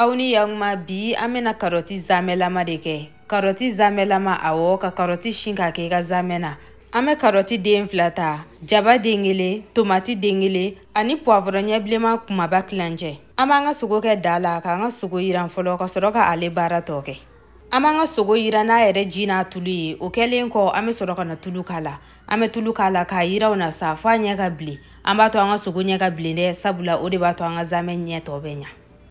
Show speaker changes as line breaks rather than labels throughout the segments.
Auni yangma bi amena karoti zamelama deke. Karoti zamelama awo ka karoti shinka ke ka zamena. Ame karoti den flata, jaba dengele, tomati dengele, ani poivron nyeblema kumaba klanje. Ama nga sugo ke dala ka nga sugo yiran folo ka soro ka ale bara toke. Ama nga sugo yiran na ere jina tulu ye, o kelen ko ame soro ka na tulu kala. Ame tulu kala ka yira una sa fa nyega bli. Amba to nga sugo nyega bli ne sabula ode ba to nga zame nye to benya.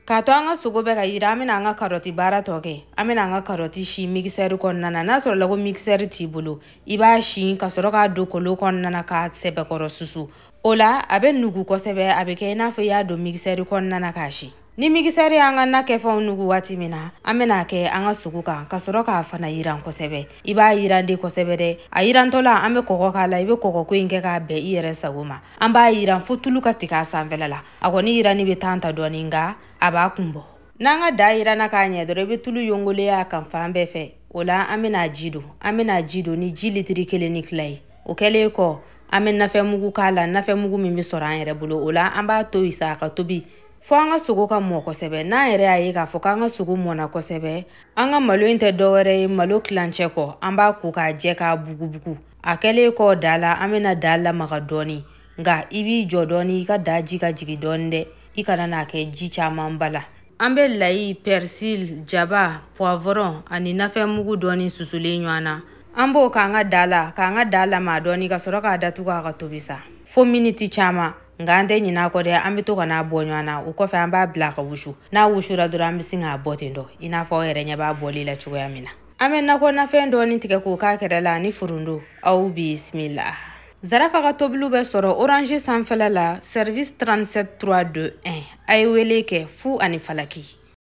Ka to nga sugo be ka yira ame na nga karoti bara toke. Ame na nga karoti shi mixer kon nana na soro lago mixer tibulu. Iba shi ka soro ka do kolo kon nana ka sebe koro susu. Ola abe nugu ko sebe abe ke na fe ya do mixer kon nana ka shi. Ni mixer anga na ke fa nugu wati mina. Ame na ke anga sugo ka soro ka fa na yiran ko sebe. Iba yiran de ko sebe de. A yiran tola ame koko kala ibe koko ko inge ka be ire saguma. Amba yiran futulu ka tika sanvelala. Agoni yiran ni be tanta do ninga aba kumbo. Nanga daira na kanya dore tulu yongole ya kan fambe fe. Ola amena jido ni jilitiri kele ni klai. O kele ko amen na fe mugu kala na fe mugu mimi soran yere bulo ola amba to isa ka tobi. Fo anga sugo ka mo ko sebe na yere ayi ka fo ka anga sugo mo na ko sebe. Anga malo inte dowere malo klanche ko amba ku ka je ka bugu. Akele ko dala amena dala magadoni. Nga ibi jodoni ka daji ka jigidonde. Ikana na ke jicha mambala. Ambe lai, persil, jaba, poivron, ani nafe mugu doni susule nywana. Ambo ka nga dala ma doni ka soro ka datu ka tobisa. Fo miniti chama, nga ande nyina ko de ambe to kana bo nywana, ukofe amba black wushu. Na wushu ra dura ambe singa bote ndo. Ina fo ere nya ba boli la chugo ya mina. Ame na ko nafe ndoni tike ku ka kerela ni furundo. Au bismillah. Zarafa ka toblu be soro orange sanfela la service 37321 ay wele ke fu ani falaki.